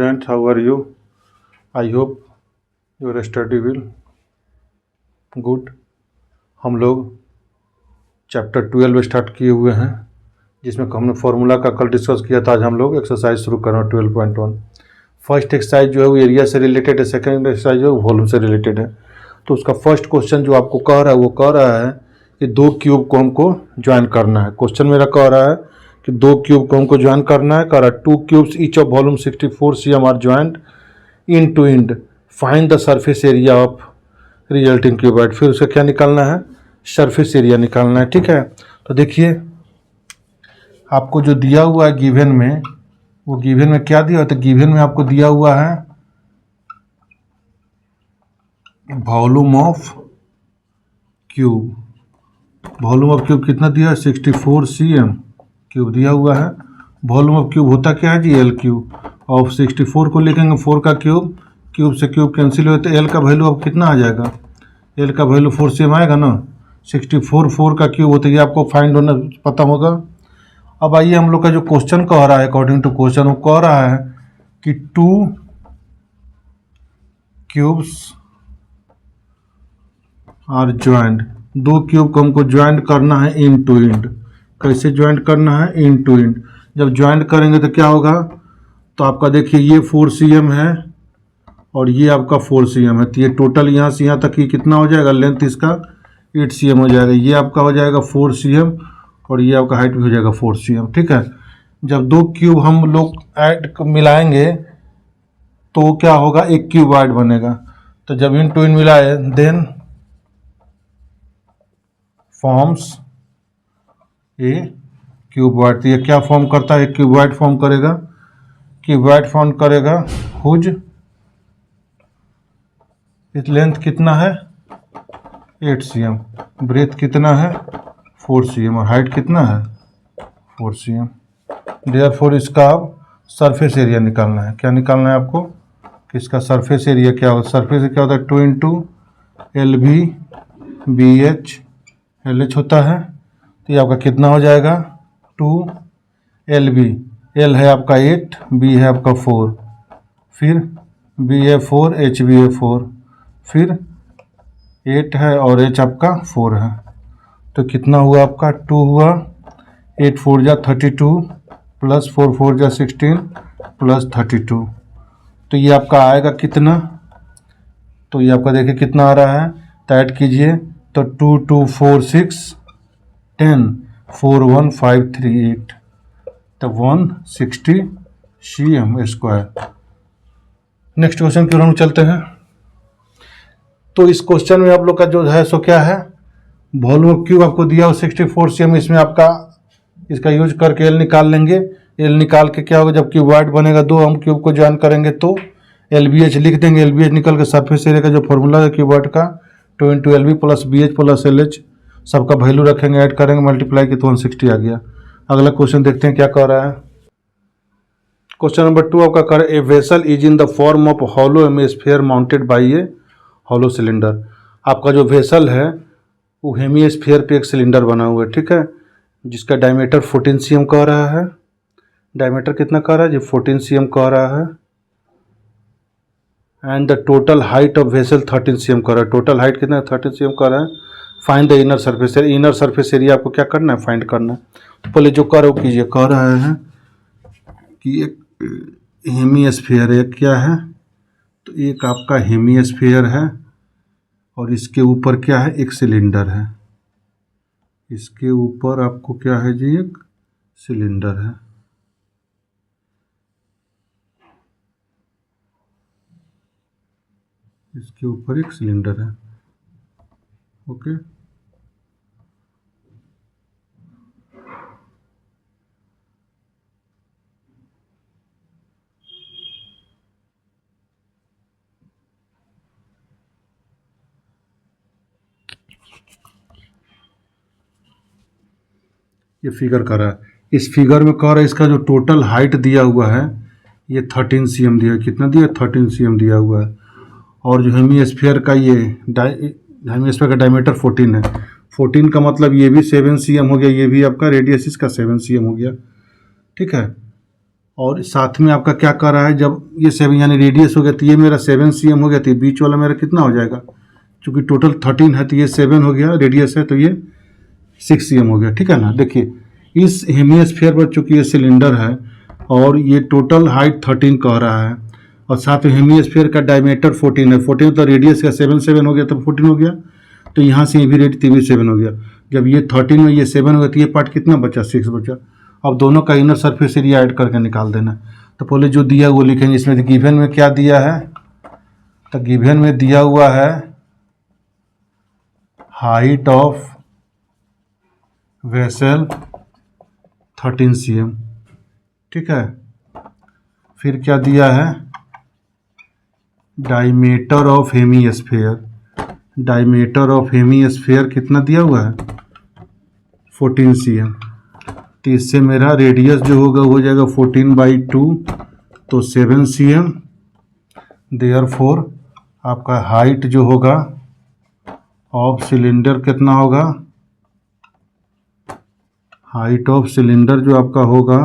students, how are you? I hope your study will good. हम लोग chapter 12 start किए हुए हैं, जिसमें हमने फार्मूला का कल डिस्कस किया था। आज हम लोग एक्सरसाइज शुरू करना 12.1। फर्स्ट एक्सरसाइज जो है वो एरिया से रिलेटेड है, सेकंड एक्सरसाइज जो है वो वॉल्यूम से रिलेटेड है। तो उसका फर्स्ट क्वेश्चन जो आपको कह रहा है वो कह रहा है कि दो क्यूब को हमको ज्वाइन करना है। क्वेश्चन मेरा कह रहा है कि दो क्यूब को हमको ज्वाइन करना है। कह रहा है 2 cubes each of volume 64 cm are joint in to end, find the surface area of resulting cuboid. फिर उसका क्या निकालना है, सरफेस एरिया निकालना है। ठीक है, तो देखिए आपको जो दिया हुआ है गिवन में, वो गिवन में क्या दिया हुआ है, तो गिवन में आपको दिया हुआ है volume of cube. Volume of cube कितना दिया है, 64 cm क्यूब दिया हुआ है। वॉल्यूम ऑफ क्यूब होता क्या है जी, एल क्यूब। और 64 को लिखेंगे 4 का क्यूब, क्यूब से क्यूब कैंसिल हो तो एल का वैल्यू अब कितना आ जाएगा, एल का वैल्यू 4 cm आएगा ना। 64 4 का क्यूब होता है, ये आपको फाइंड होना पता होगा। अब आइए हम लोग का जो क्वेश्चन कह रहा है, अकॉर्डिंग टू क्वेश्चन वो कह रहा है कि 2 क्यूब्स आर ज्वाइंट, दो क्यूब को हमको ज्वाइंट करना है इन टू इंड। कैसे ज्वाइंट करना है, इन टू इंड। जब ज्वाइंट करेंगे तो क्या होगा, तो आपका देखिए ये 4 cm है और ये आपका 4 cm है, तो ये टोटल यहाँ से यहाँ तक ये कितना हो जाएगा, लेंथ इसका 8 cm हो जाएगा। ये आपका हो जाएगा 4 cm और ये आपका हाइट भी हो जाएगा 4 cm। ठीक है, जब दो क्यूब हम लोग ऐड मिलाएंगे तो क्या होगा, एक क्यूबॉइड बनेगा। तो जब इन टू इन मिलाए देन फॉर्म्स ए क्यूबॉइड। तो ये क्या फॉर्म करता है, एक क्यूबॉइड फॉर्म करेगा। क्यूबॉइड फॉर्म करेगा हुज लेंथ कितना है 8 cm, ब्रेथ कितना है 4 cm और हाइट कितना है 4 cm। देयरफॉर इसका अब सरफेस एरिया निकालना है। क्या निकालना है आपको, कि इसका सरफेस एरिया क्या होता है। सरफेस क्या होता है, 2 इंटू LB BH LH होता है। तो ये आपका कितना हो जाएगा 2 LB, L है आपका 8, B है आपका 4, फिर B है 4, H भी है 4, फिर 8 है और H आपका 4 है। तो कितना हुआ आपका 2 हुआ, 8 4 जा 32 प्लस 4 4 जा 16 प्लस 32। तो ये आपका आएगा कितना, तो ये आपका देखिए कितना आ रहा है, तो ऐड कीजिए तो 2 2 4 6 10 4 1 5 3 8, तो 160 cm स्क्वायर। नेक्स्ट क्वेश्चन की ओर हम चलते हैं। तो इस क्वेश्चन में आप लोग का जो है सो क्या है, वॉल्यूम ऑफ क्यूब आपको दिया हो 64 cm, इसमें आपका इसका यूज करके एल निकाल लेंगे। एल निकाल के क्या होगा, जब क्यूबॉइड बनेगा दो हम क्यूब को ज्वाइन करेंगे तो LBH लिख देंगे। LBH निकल के सरफेस एरिया का जो फॉर्मूला है क्यूबॉइड का 2 into LB plus BH plus LH, सबका वैल्यू रखेंगे, ऐड करेंगे, मल्टीप्लाई की तो 160 आ गया। अगला क्वेश्चन देखते हैं क्या कह रहा है। क्वेश्चन नंबर 2 आपका कह रहा है a vessel is in the form of hollow hemisphere mounted by A hollow cylinder. आपका जो वेसल है वो हेमिस्फीयर पे एक सिलेंडर बना हुआ है। ठीक है, जिसका डायमीटर 14 cm कह रहा है। डायमीटर कितना कह रहा है जी, 14 cm कह रहा है। And the total height of vessel 13 cm कह रहा है। टोटल हाइट कितना है, 13 cm कह रहा है। Find the inner surface area. Inner surface area आपको क्या करना है, फाइंड करना है। तो पहले जो कर वो कीजिए। कह रहा है कि एक हेमिस्फीयर है, क्या है, तो एक आपका हेमिस्फीयर है और इसके ऊपर क्या है, एक सिलेंडर है। इसके ऊपर आपको क्या है जी, एक सिलेंडर है। इसके ऊपर एक सिलेंडर है। ओके, ये फिगर कर रहा है। इस फिगर में कह रहा है इसका जो टोटल हाइट दिया हुआ है ये 13 cm दिया है। कितना दिया, 13 cm दिया हुआ है। और जो हेमिस्फीयर का ये हेमिस्फीयर का डायमीटर 14 है। 14 का मतलब ये भी 7 cm हो गया, ये भी आपका रेडियस इसका 7 cm हो गया। ठीक है, और साथ में आपका क्या कर रहा है, जब ये 7 यानी रेडियस हो गया तो ये मेरा 7 cm हो गया, तो बीच वाला मेरा कितना हो जाएगा, चूँकि टोटल 13 है तो ये 7 हो गया, रेडियस है तो ये 6 cm हो गया, ठीक है ना। देखिए इस हेमिस्फीयर पर चूँकि ये सिलेंडर है और ये टोटल हाइट 13 कह रहा है, और साथ में हेमिस्फीयर का डायमीटर 14 है, 14 तो रेडियस का 7 हो गया तो 14 हो गया, तो यहाँ से ये भी रेड 7 हो गया। जब ये 13 में ये 7 हो गया तो ये पार्ट कितना बचा, 6 बचा। अब दोनों का इनर सरफेस एरिया ऐड करके निकाल देना। तो पहले जो दिया वो लिखेंगे, इसमें गिवन में क्या दिया है, तो गिवन में दिया हुआ है हाइट ऑफ वेसल 13 cm, ठीक है। फिर क्या दिया है, diameter of hemisphere, diameter of hemisphere कितना दिया हुआ है 14 cm, तो इससे मेरा रेडियस जो होगा हो जाएगा 14/2 तो 7 cm। देयरफॉर आपका हाइट जो होगा ऑफ सिलेंडर कितना होगा, हाइट ऑफ सिलेंडर जो आपका होगा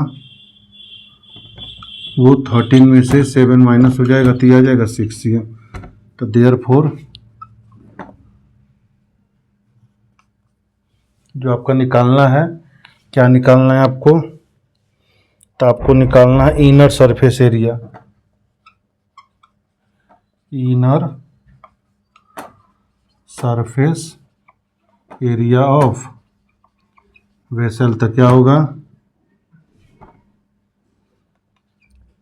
वो 13 में से 7 माइनस हो जाएगा तो ये आ जाएगा 6 cm। तो देयरफॉर जो आपका निकालना है, क्या निकालना है आपको, तो आपको निकालना है inner surface area, inner surface area of vessel. तो क्या होगा,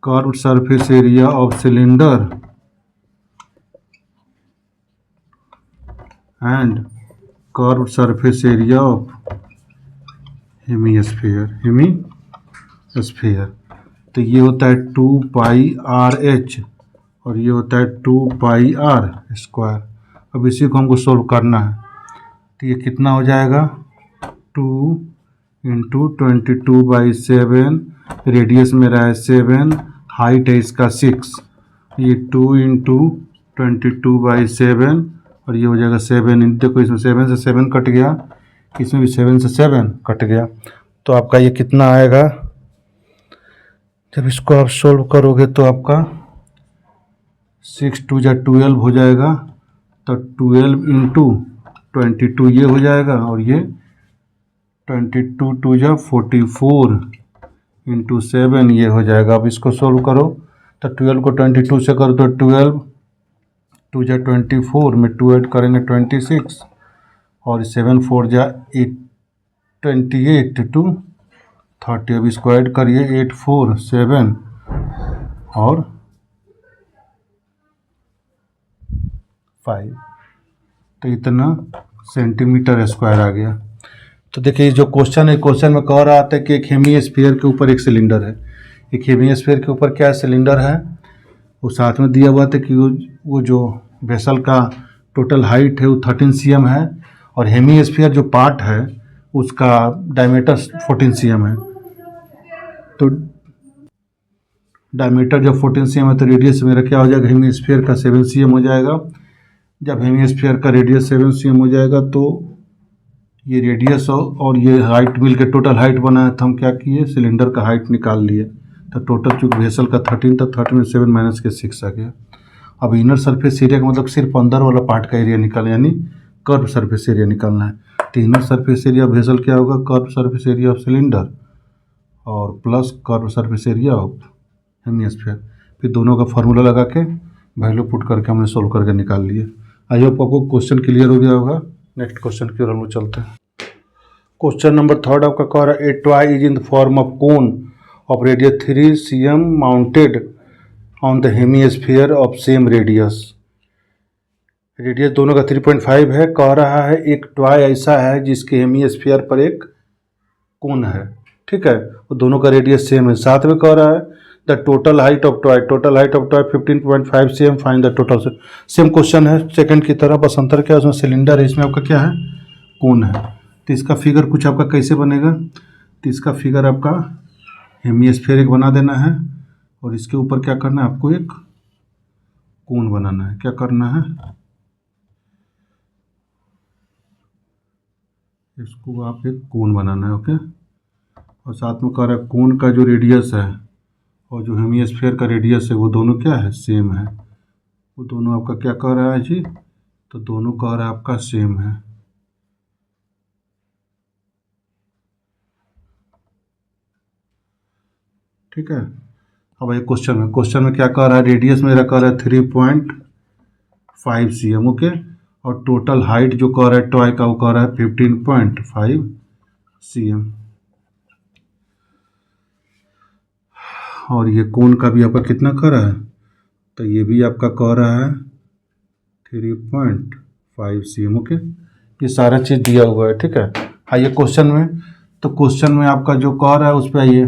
curved surface area of cylinder and curved surface area of hemisphere, hemisphere. तो ये होता है 2πRh और ये होता है 2πr²। अब इसी को हमको सोल्व करना है, तो ये कितना हो जाएगा 2 × 22/7, रेडियस मेरा है 7, हाइट है इसका 6, ये 2 × 22/7 और ये हो जाएगा 7। देखो इसमें 7 से 7 कट गया, इसमें भी 7 से 7 कट गया, तो आपका ये कितना आएगा, जब इसको आप सोल्व करोगे तो आपका 6 2 जा 12 हो जाएगा, तो 12 × 22 ये हो जाएगा, और ये 22 2 जा 44 × 7 ये हो जाएगा। अब इसको सोल्व करो तो 12 को 22 से करो तो 12 2 जा 24 में 2 ऐड करेंगे 26 और 7 4 जा 28 टू 30। अब इसको ऐड करिए 8 4 7 और 5, तो इतना सेंटीमीटर स्क्वायर आ गया। तो देखिए जो क्वेश्चन है, क्वेश्चन में कह रहा था कि एक हेमिस्फीयर के ऊपर एक सिलेंडर है, एक हेमिस्फीयर के ऊपर क्या सिलेंडर है, वो साथ में दिया हुआ था कि वो जो वेसल का टोटल हाइट है वो 13 cm है और हेमिस्फीयर जो पार्ट है उसका डायमीटर 14 cm है। तो डायमीटर जब 14 cm है तो रेडियस मेरा क्या हो जाएगा, हेमिस्फीयर का 7 cm हो जाएगा। जब हेमिस्फीयर का रेडियस 7 cm हो जाएगा तो ये रेडियस और ये हाइट मिल के टोटल हाइट बना है, तो हम क्या किए, सिलेंडर का हाइट निकाल लिए। तो टोटल चूँकि वेसल का 13 था, 13 में 7 माइनस के 6 आ गया। अब इनर सरफेस एरिया का मतलब सिर्फ अंदर वाला पार्ट का एरिया निकालना, यानी कर्व सरफेस एरिया निकालना है। तो inner surface area of vessel क्या होगा, curve surface area of cylinder और plus curve surface area of hemisphere. फिर दोनों का फार्मूला लगा के वैल्यू पुट करके हमने सोल्व करके निकाल लिए। आई होप आपको क्वेश्चन क्लियर हो गया होगा। नेक्स्ट क्वेश्चन की ओर हम लोग चलते हैं। क्वेश्चन नंबर 3 आपका कह रहा है, ए toy is in the form of cone of radius 3 cm mounted on the hemisphere of same radius. Radius दोनों का 3.5 है। कह रहा है एक टॉय ऐसा है जिसके हेमिस्फीयर पर एक कोन है, ठीक है, और दोनों का रेडियस सेम है। साथ में कह रहा है the total height of toy, total height of toy 15.5 cm, find the total. Same question है सेकंड की तरह, बस अंतर क्या है, उसमें सिलेंडर है, इसमें आपका क्या है, कोन है। तो इसका फिगर कुछ आपका कैसे बनेगा, तो इसका फिगर आपका हेमिस्फीयर एक बना देना है और इसके ऊपर क्या करना है, आपको एक कोन बनाना है। क्या करना है, इसको आप एक कोन बनाना है, ओके। और साथ में कह रहा है कोन का जो रेडियस है और जो हेमिस्फीयर का रेडियस है वो दोनों क्या है, सेम है। वो दोनों आपका क्या कह रहा है जी, तो दोनों कह रहा है आपका सेम है। ठीक है। अब ये क्वेश्चन में क्या कह रहा है, रेडियस मेरा कह रहा है 3.5 cm, ओके। और टोटल हाइट जो कह रहा है टॉय का वो कह रहा है 15.5 cm। और ये कोण का भी आपका कितना कह रहा है, तो ये भी आपका कह रहा है 3.5 cm, ओके। ये सारा चीज़ दिया हुआ है, ठीक है। आइए क्वेश्चन में, तो क्वेश्चन में आपका जो कह रहा है उस पर आइए,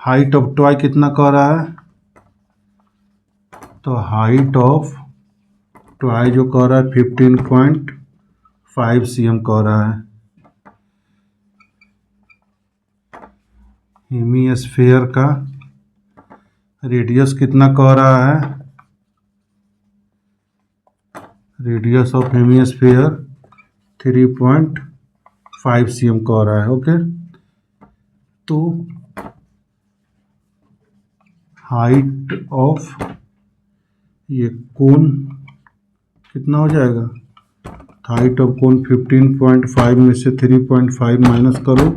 हाइट ऑफ टॉय कितना कह रहा है, तो हाइट ऑफ टॉय जो कह रहा है 15.5 cm कह रहा है। हेमिस्फीयर का रेडियस कितना कह रहा है, रेडियस ऑफ हेमिस्फीयर 3.5 cm कह रहा है, ओके। तो हाइट ऑफ ये कोण कितना हो जाएगा, हाइट ऑफ कोण 15.5 में से 3.5 माइनस करो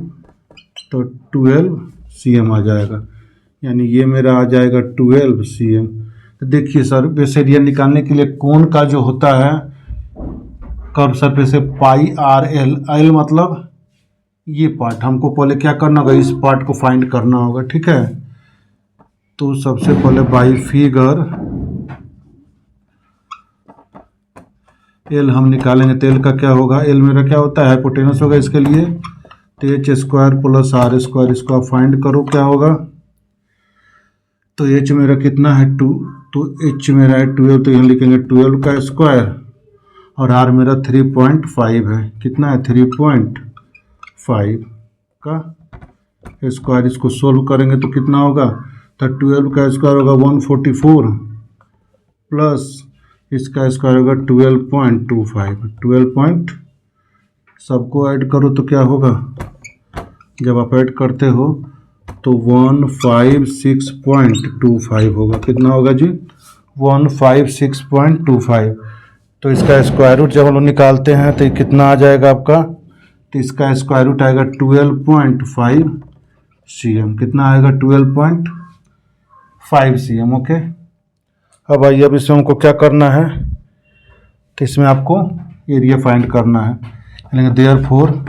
तो 12 cm आ जाएगा, यानी ये मेरा आ जाएगा 12 cm। तो देखिए सर, बेस एरिया निकालने के लिए कोण का जो होता है कर्व सरफेस से पाई आर एल, एल मतलब ये पार्ट, हमको पहले क्या करना होगा, इस पार्ट को फाइंड करना होगा, ठीक है। तो सबसे पहले बाई फिगर एल हम निकालेंगे, तो एल का क्या होगा, एल मेरा क्या होता है, हाइपोटेनस होगा इसके लिए, तो h square plus r square, इसको आप फाइंड करो क्या होगा। तो एच मेरा कितना है 2, तो एच मेरा है 12, तो यहाँ लिखेंगे 12 का स्क्वायर, और आर मेरा 3.5 है, कितना है 3.5 का स्क्वायर। इसको सोल्व करेंगे तो कितना होगा, तो 12 का स्क्वायर होगा 144 प्लस इसका स्क्वायर होगा 12.25, 12 सबको ऐड करो तो क्या होगा, जब आप ऐड करते हो तो 156.25 होगा, कितना होगा जी 156.25। तो इसका स्क्वायर रूट जब हम लोग निकालते हैं तो ये कितना आ जाएगा आपका, तो इसका स्क्वायर रूट आएगा 12.5 cm, कितना आएगा 12.5 cm, ओके। अब आइए, अब इसमें हमको क्या करना है, तो इसमें आपको एरिया फाइंड करना है, यानी देयरफॉर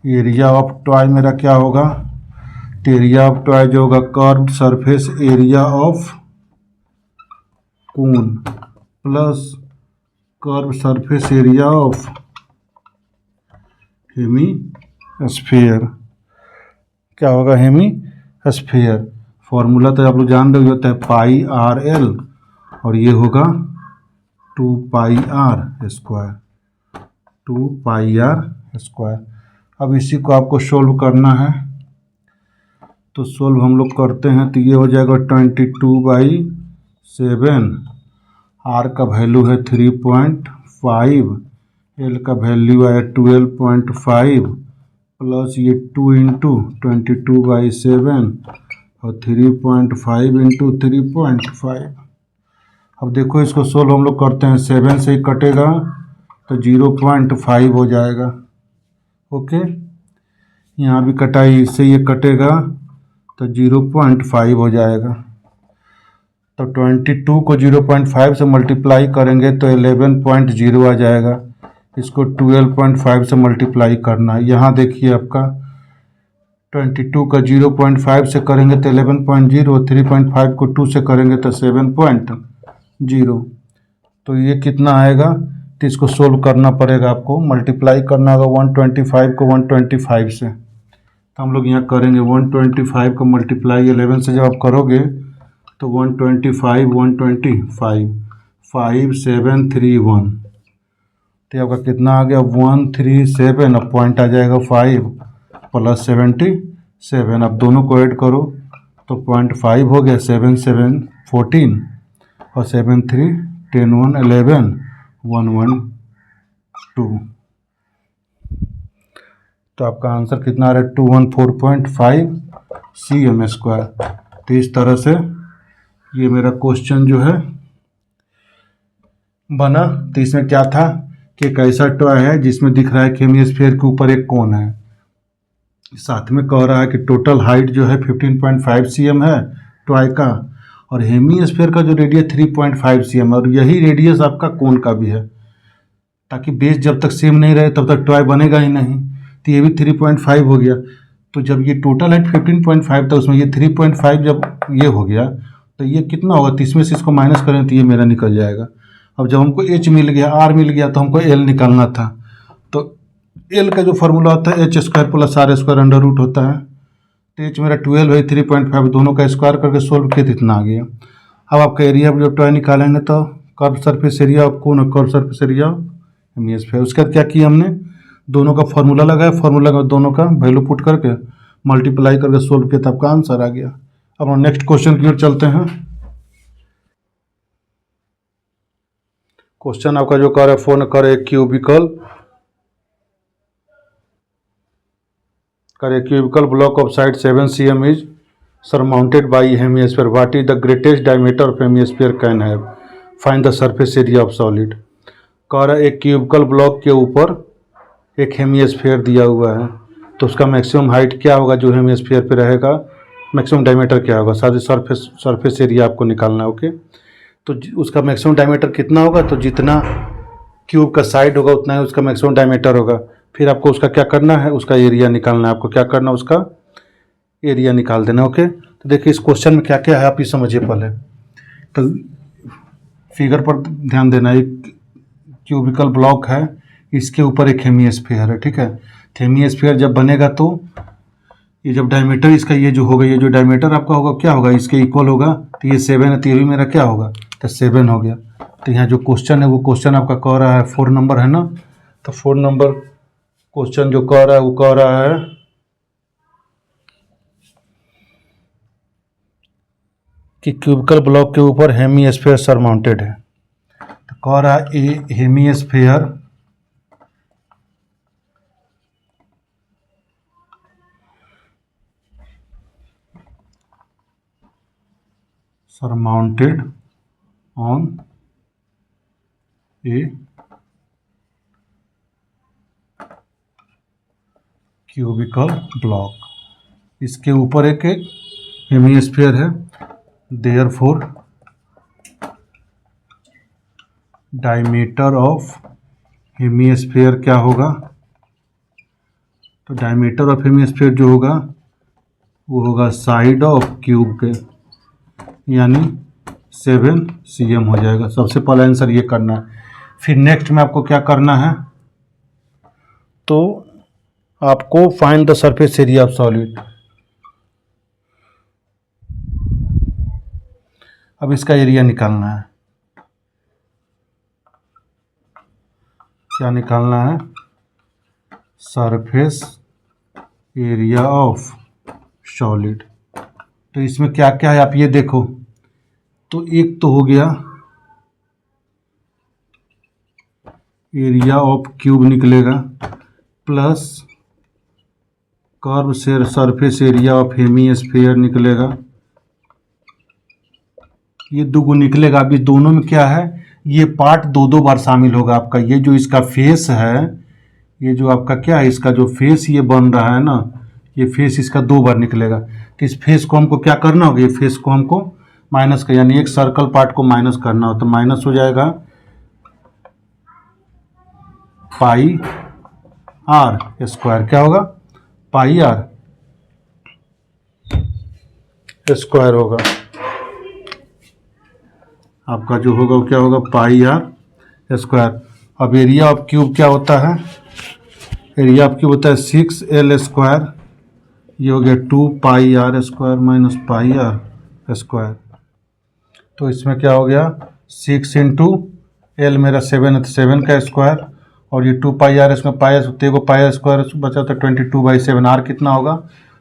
एरिया ऑफ टॉय मेरा क्या होगा, तो एरिया ऑफ टॉय जो होगा curved surface area of cone plus curve surface area of hemisphere, क्या होगा हेमिस्फीयर। फॉर्मूला तो आप लोग जान रहे होता है पाई आर एल, और ये होगा 2 pi R square, 2 pi R square. अब इसी को आपको सोल्व करना है, तो सोल्व हम लोग करते हैं तो ये हो जाएगा 22/7, आर का वैल्यू है 3.5, एल का वैल्यू है 12.5 प्लस ये 2 इंटू 22/7 और 3.5 इंटू 3.5। अब देखो इसको सोल्व हम लोग करते हैं, 7 से ही कटेगा तो 0.5 हो जाएगा, ओके। यहाँ भी कटाई, इससे ये कटेगा तो 0.5 हो जाएगा। तो 22 को 0.5 से मल्टीप्लाई करेंगे तो 11.0 आ जाएगा। इसको 12.5 से मल्टीप्लाई करना है। यहाँ देखिए आपका 22 का 0.5 से करेंगे तो 11.0, 3.5 को 2 से करेंगे तो 7.0। तो ये कितना आएगा, तो इसको सोल्व करना पड़ेगा, आपको मल्टीप्लाई करना होगा 125 को 125 से। तो हम लोग यहाँ करेंगे 125 को मल्टीप्लाई 11 से जब आप करोगे तो 125 125 5731, तो आपका कितना आ गया 137, अब पॉइंट आ जाएगा 5 प्लस 77। अब दोनों को ऐड करो तो 0.5 हो गया, 7 7 14 और 7 3 10 1 11 112। तो आपका आंसर कितना आ रहा है 214.5 cm²। तो इस तरह से ये मेरा क्वेश्चन जो है बना। तो इसमें क्या था कि एक ऐसा टॉय है जिसमें दिख रहा है कि हेमिस्फीयर के ऊपर एक कोन है, साथ में कह रहा है कि टोटल हाइट जो है 15.5 cm है टॉय का, और हेमिस्फीयर का जो रेडियस 3.5 cm, और यही रेडियस आपका कोन का भी है, ताकि बेस जब तक सेम नहीं रहे तब तक टॉय बनेगा ही नहीं। तो ये भी 3.5 हो गया। तो जब ये टोटल हाइट 15.5 था, उसमें ये 3.5 जब ये हो गया तो ये कितना होगा, 30 में से इसको माइनस करें तो ये मेरा निकल जाएगा। अब जब हमको h मिल गया, r मिल गया, तो हमको l निकालना था। तो l का जो फॉर्मूला होता है h² + r² अंडर रूट होता है। तो h मेरा 12 है, 3.5 दोनों का स्क्वायर करके सोल्व किया तो इतना आ गया। अब आपका एरिया जब टॉय निकालेंगे तो curve surface area of cone और curve surface area of hemisphere. उसके बाद क्या किया हमने, दोनों का फार्मूला लगाया, फार्मूला का दोनों का वैल्यू पुट करके मल्टीप्लाई करके सोल्व किया, तब का आंसर आ गया। अब हम नेक्स्ट क्वेश्चन की ओर चलते हैं। क्वेश्चन आपका जो कर है, फोन करे cubical block of side 7 cm is surmounted by hemisphere. What is the greatest diameter of hemisphere can have? Find the surface area of solid. कह रहा है एक क्यूबिकल ब्लॉक के ऊपर एक हेमिस्फीयर दिया हुआ है, तो उसका मैक्सिमम हाइट क्या होगा जो हेमिस्फीयर पे रहेगा, मैक्सिमम डायमीटर क्या होगा, साथ ही सरफेस एरिया आपको निकालना है। ओके, तो उसका मैक्सिमम डायमीटर कितना होगा, तो जितना क्यूब का साइड होगा उतना ही उसका मैक्सिमम डायमीटर होगा। फिर आपको उसका क्या करना है, उसका एरिया निकालना है। आपको क्या करना है, उसका एरिया निकाल देना। ओके, तो देखिए इस क्वेश्चन में क्या क्या है आप ये समझिए पहले। तो फिगर पर ध्यान देना, एक क्यूबिकल ब्लॉक है, इसके ऊपर एक हेमिस्फीयर है, ठीक है। हेमिस्फीयर जब बनेगा तो ये जब डायमीटर इसका ये जो होगा, ये जो डायमीटर आपका होगा क्या होगा, इसके इक्वल होगा। तो ये 7 है, तो ये भी मेरा क्या होगा, तो 7 हो गया। तो यहाँ जो क्वेश्चन है वो क्वेश्चन आपका कह रहा है 4 नंबर है ना, तो 4 नंबर क्वेश्चन जो कह रहा है वो कह रहा है कि क्यूबिकल ब्लॉक के ऊपर हेमिस्फीयर सरमाउंटेड है। तो कह रहा है ए hemisphere surmounted on a cubical block। इसके ऊपर एक हेमिस्फीयर है, therefore डायमीटर ऑफ हेमिस्फीयर क्या होगा, तो डायमीटर ऑफ हेमिस्फीयर जो होगा वो होगा साइड ऑफ क्यूब के, यानी 7 cm हो जाएगा। सबसे पहला आंसर ये करना है। फिर नेक्स्ट में आपको क्या करना है, तो आपको find the surface area of solid. अब इसका एरिया निकालना है। क्या निकालना है, सरफेस एरिया ऑफ सॉलिड। तो इसमें क्या क्या है आप ये देखो, तो एक तो हो गया एरिया ऑफ क्यूब निकलेगा, प्लस कर्व से सरफेस एरिया ऑफ हेमिस्फीयर निकलेगा, ये दो निकलेगा। अभी दोनों में क्या है, ये पार्ट दो बार शामिल होगा आपका। ये जो इसका फेस है, ये जो आपका क्या है, इसका जो फेस ये बन रहा है ना, ये फेस इसका 2 बार निकलेगा। तो इस फेस को हमको क्या करना होगा, ये फेस को हमको माइनस का, यानी एक सर्कल पार्ट को माइनस करना हो, तो माइनस हो जाएगा पाई आर स्क्वायर। क्या होगा, पाई आर स्क्वायर होगा आपका, जो होगा वो क्या होगा, पाई आर स्क्वायर। अब एरिया ऑफ क्यूब क्या होता है, एरिया ऑफ क्यूब होता है 6L स्क्वायर, ये हो गया 2 pi R square minus pi R square. तो इसमें क्या हो गया, 6 इंटू एल मेरा 7 है, तो 7 का स्क्वायर, और ये 2 पाई आर, इसमें पाई को पाई स्क्वायर बचा तो 22/7। आर कितना होगा,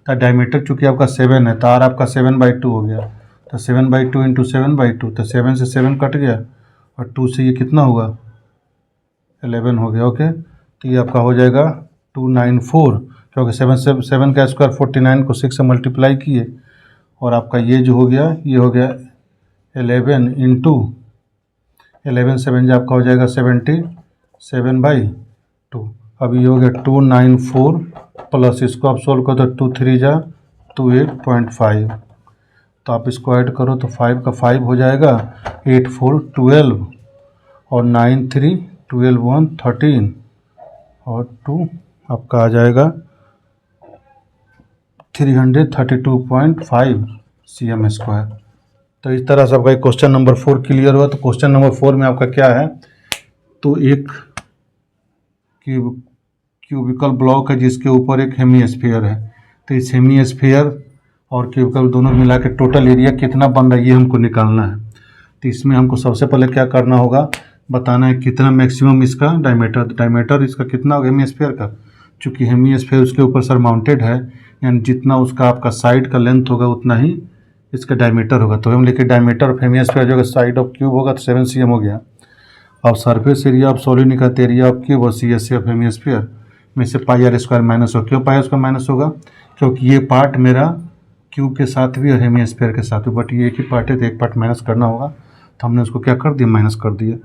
तो डायमीटर चूँकि आपका 7 है, तो आर आपका 7/2 हो गया। तो 7/2 इंटू 7/2, तो 7 से 7 कट गया, और 2 से ये कितना होगा, 11 हो गया। ओके, तो ये आपका हो जाएगा 294। क्योंकि 7 का स्क्वायर 49 को 6 से मल्टीप्लाई किए, और आपका ये जो हो गया ये हो गया 11 इंटू 11 7 जो आपका हो जाएगा 77/2। अब ये हो गया 294 प्लस इसको आप सोल्व करो तो 2 3 जा 28.5, तो आप इसको ऐड करो तो 5 का 5 हो जाएगा, 8 4 12 और 9 3 12 1 13 और 2 आपका आ जाएगा 332.5 cm स्क्वायर। तो इस तरह से आपका क्वेश्चन नंबर 4 क्लियर हुआ। तो क्वेश्चन नंबर 4 में आपका क्या है, तो एक क्यूबिकल ब्लॉक है जिसके ऊपर एक हेमीस्फीयर है। तो इस हेमीस्फीयर और क्यूबिकल दोनों मिला के टोटल एरिया कितना बन रहा है ये हमको निकालना है। तो इसमें हमको सबसे पहले क्या करना होगा, बताना है कितना मैक्सिमम इसका डायमीटर इसका कितना होगा हेमीस्फीयर का। चूँकि हेमीस्फीयर उसके ऊपर सरमाउंटेड है, यानी जितना उसका आपका साइड का लेंथ होगा उतना ही इसका डायमीटर होगा। तो हम लिखे डायमीटर ऑफ हेमीस्फीयर जो साइड ऑफ क्यूब होगा तो 7 cm हो गया। अब सरफेस एरिया ऑफ सॉलिड निकालते एरिया ऑफ क्यूब और CSA ऑफ हेमीस्फीयर में से πr² माइनस हो। क्यों πr² माइनस होगा, क्योंकि ये पार्ट मेरा क्यूब के साथ भी और हेमीस्फीयर के साथ भी, बट ये एक ही पार्ट है तो एक पार्ट माइनस करना होगा, तो हमने उसको क्या कर दिया, माइनस कर दिया।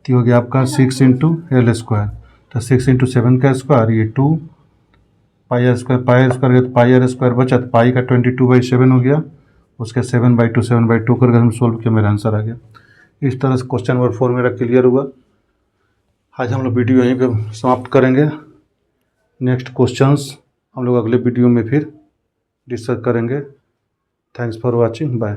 तो हो गया आपका 6 × L², तो 6 × 7 का स्क्वायर, ये 2 πr² बचा, तो पाई का 22/7 हो गया, उसके 7/2 करके हम सोल्व किया, मेरा आंसर आ गया। इस तरह से क्वेश्चन नंबर 4 मेरा क्लियर हुआ। आज हम लोग वीडियो यहीं पे समाप्त करेंगे। नेक्स्ट क्वेश्चंस हम लोग अगले वीडियो में फिर डिस्कस करेंगे। Thanks for watching, bye.